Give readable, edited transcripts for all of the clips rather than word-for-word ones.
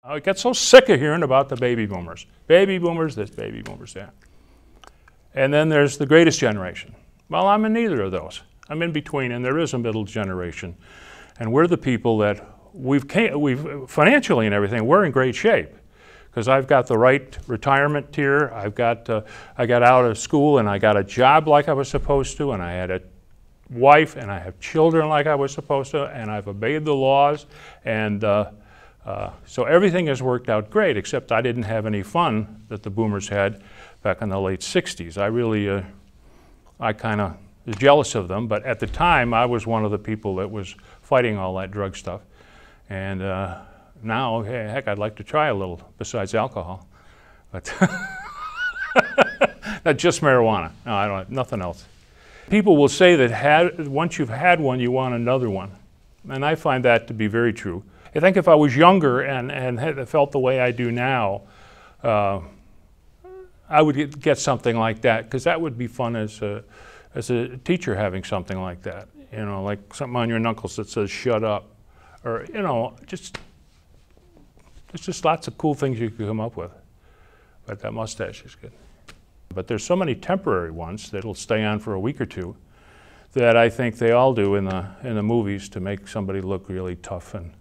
I get so sick of hearing about the baby boomers. Baby boomers this, baby boomers that. And then there's the greatest generation. Well, I'm in neither of those. I'm in between, and there is a middle generation. And we're the people that we've financially and everything, we're in great shape. Because I've got the right retirement tier, I got out of school and I got a job like I was supposed to, and I had a wife and I have children like I was supposed to, and I've obeyed the laws, and so everything has worked out great, except I didn't have any fun that the boomers had back in the late 60s. I kind of was jealous of them, but at the time I was one of the people that was fighting all that drug stuff. And now, hey, heck, I'd like to try a little besides alcohol, but not just marijuana. No, I don't, nothing else. People will say that once you've had one, you want another one. And I find that to be very true. I think if I was younger and had felt the way I do now, I would get something like that, because that would be fun as a teacher, having something like that. You know, like something on your knuckles that says "shut up," or you know, there's just lots of cool things you could come up with. But that mustache is good. But there's so many temporary ones that'll stay on for a week or two that I think they all do in the movies to make somebody look really tough and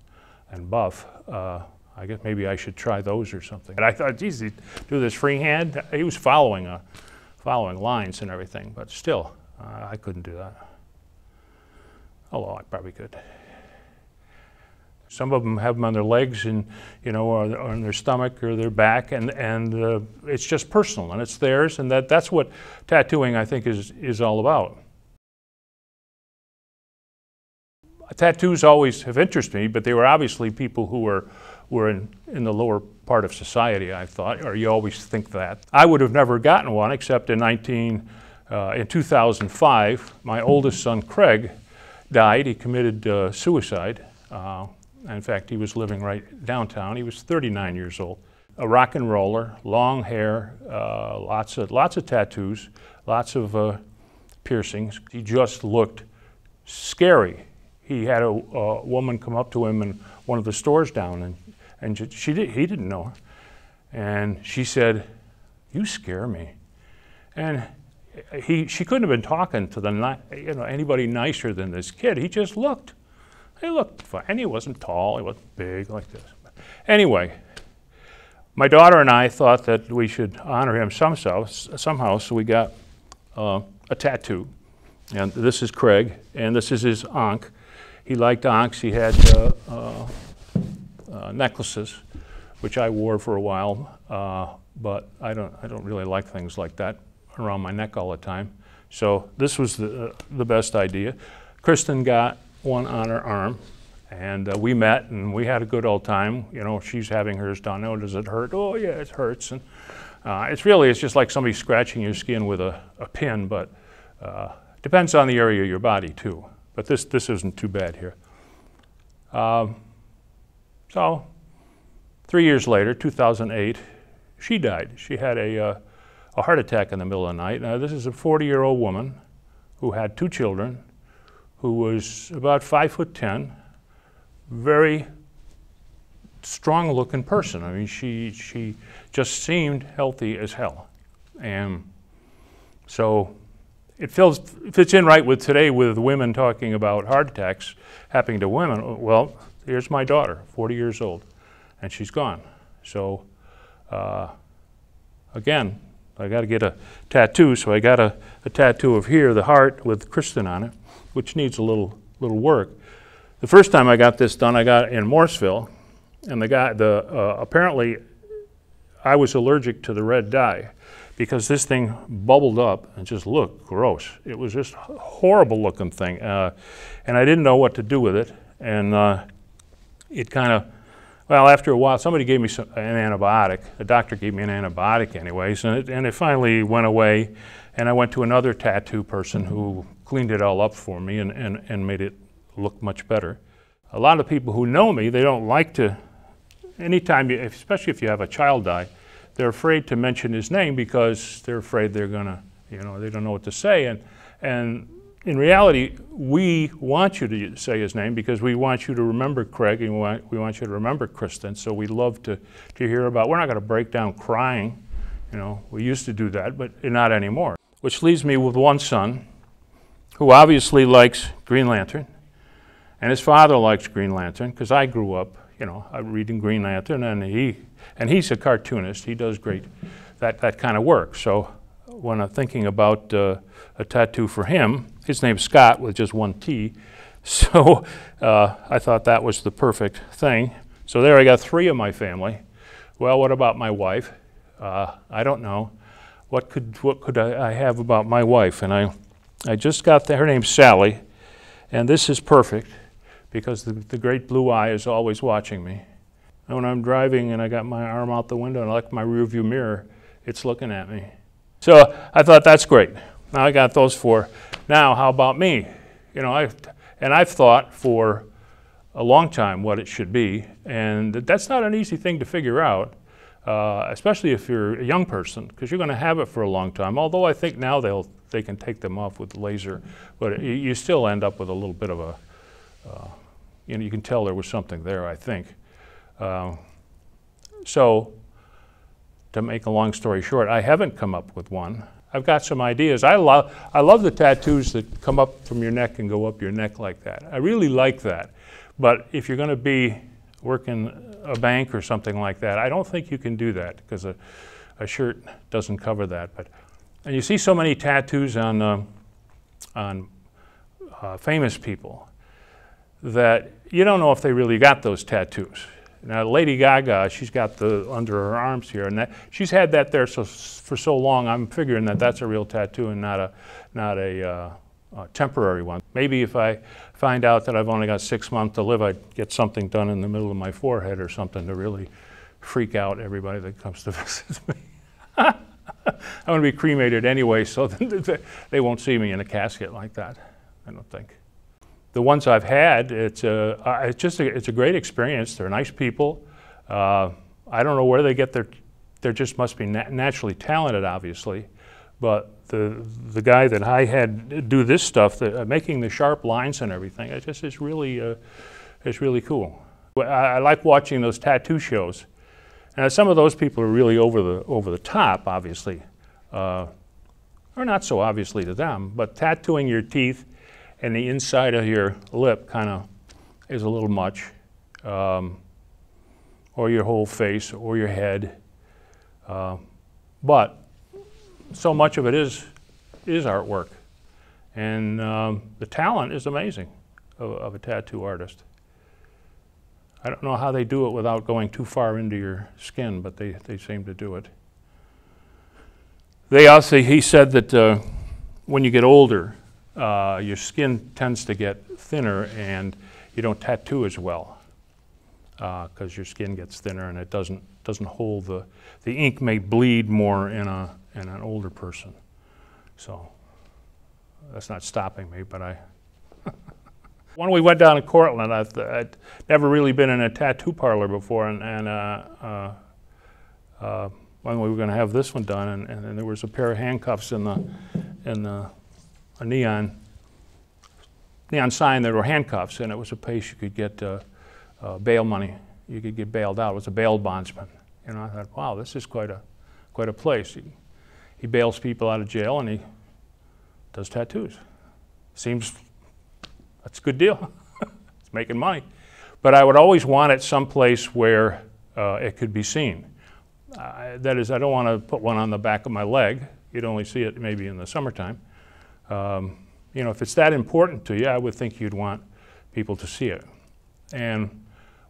buff. I guess maybe I should try those or something. And I thought, geez, he'd do this freehand. He was following lines and everything, but still, I couldn't do that. Although I probably could. Some of them have them on their legs, and you know, or on their stomach or their back, and it's just personal and it's theirs, and that's what tattooing, I think, is all about. Tattoos always have interested me, but they were obviously people who were in the lower part of society, I thought, or you always think that. I would have never gotten one except in 2005, my oldest son, Craig, died. He committed suicide. In fact, he was living right downtown. He was 39 years old. A rock and roller, long hair, lots of tattoos, lots of piercings. He just looked scary. He had a woman come up to him in one of the stores down, and he didn't know her. And she said, "You scare me." And she couldn't have been talking to anybody nicer than this kid. He just looked. He looked fine. And he wasn't tall, he wasn't big like this. Anyway, my daughter and I thought that we should honor him somehow, so we got a tattoo. And this is Craig, and this is his ankh. He liked ankhs. He had necklaces, which I wore for a while, but I don't really like things like that around my neck all the time. So this was the best idea. Kristen got one on her arm, and we met and we had a good old time. You know, she's having hers done. Oh, does it hurt? Oh yeah, it hurts. And it's just like somebody scratching your skin with a pin, but depends on the area of your body too. But this isn't too bad here. So 3 years later, 2008, she died. She had a heart attack in the middle of the night. Now, this is a 40-year-old woman who had 2 children, who was about 5'10", very strong-looking person. I mean, she just seemed healthy as hell. And so it fits in right with today, with women talking about heart attacks happening to women. Well, here's my daughter, 40 years old, and she's gone. So again, I got to get a tattoo, so I got a tattoo of here, the heart with Kristen on it, which needs a little work. The first time I got this done, I got it in Morrisville, and apparently I was allergic to the red dye, because this thing bubbled up and just looked gross. It was just a horrible looking thing, and I didn't know what to do with it. And it kind of, well, after a while, somebody gave me an antibiotic. The doctor gave me an antibiotic anyways, and it finally went away. And I went to another tattoo person who cleaned it all up for me and made it look much better. A lot of people who know me, they don't like to, anytime, especially if you have a child die, they're afraid to mention his name because they're afraid they're gonna, you know, they don't know what to say. And in reality, we want you to say his name because we want you to remember Craig and we want you to remember Kristen. So we love to hear about, we're not going to break down crying. You know, we used to do that, but not anymore. Which leaves me with one son who obviously likes Green Lantern. And his father likes Green Lantern because I grew up, you know, reading Green Lantern, and he's a cartoonist. He does great that kind of work. So when I'm thinking about a tattoo for him, his name's Scott with just one T. So I thought that was the perfect thing. So there I got 3 of my family. Well, what about my wife? I don't know. What could I have about my wife? And I just got her name's Sally, and this is perfect because the great blue eye is always watching me. And when I'm driving and I got my arm out the window and I look at my rearview mirror, it's looking at me. So I thought that's great. Now I got those 4. Now how about me? You know, I've thought for a long time what it should be, and that's not an easy thing to figure out, especially if you're a young person, because you're going to have it for a long time. Although I think now they can take them off with laser, but you still end up with a little bit of a, you know, you can tell there was something there, I think. So to make a long story short, I haven't come up with one. I've got some ideas. I love the tattoos that come up from your neck and go up your neck like that. I really like that. But if you're going to be working a bank or something like that, I don't think you can do that because a shirt doesn't cover that. And you see so many tattoos on famous people that you don't know if they really got those tattoos. Now, Lady Gaga, she's got the under her arms here, and she's had that there for so long. I'm figuring that that's a real tattoo and not a temporary one. Maybe if I find out that I've only got 6 months to live, I'd get something done in the middle of my forehead or something to really freak out everybody that comes to visit me. I'm going to be cremated anyway, so they won't see me in a casket like that, I don't think. The ones I've had, it's a great experience. They're nice people. I don't know where they get they just must be naturally talented, obviously. But the guy that I had do this stuff, making the sharp lines and everything, it just is really, it's really cool. I like watching those tattoo shows. And some of those people are really over the top, obviously, or not so obviously to them. But tattooing your teeth and the inside of your lip kind of is a little much, or your whole face, or your head. But so much of it is artwork, and the talent is amazing of a tattoo artist. I don't know how they do it without going too far into your skin, but they seem to do it. He said that when you get older, your skin tends to get thinner and you don't tattoo as well because your skin gets thinner and it doesn't hold the ink may bleed more in an older person. So that's not stopping me, but when we went down to Cortland, I'd never really been in a tattoo parlor before, and when we were going to have this one done, and there was a pair of handcuffs in a neon sign that were handcuffs, and it was a place you could get bail money. You could get bailed out. It was a bail bondsman. You know, I thought, wow, this is quite a place. He bails people out of jail and he does tattoos. Seems that's a good deal. It's making money. But I would always want it someplace where it could be seen. That is, I don't want to put one on the back of my leg. You'd only see it maybe in the summertime. You know, if it's that important to you, I would think you'd want people to see it. And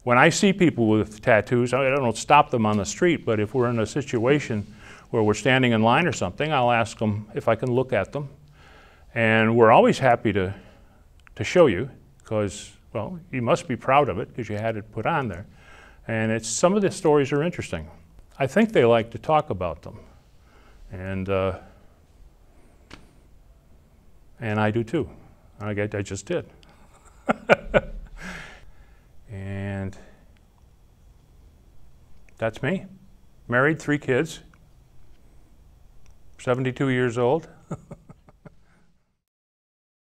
when I see people with tattoos, I don't stop them on the street, but if we're in a situation where we're standing in line or something, I'll ask them if I can look at them. And we're always happy to show you, because, well, you must be proud of it because you had it put on there. And some of the stories are interesting. I think they like to talk about them. And I do too. I just did. And that's me. Married, 3 kids, 72 years old.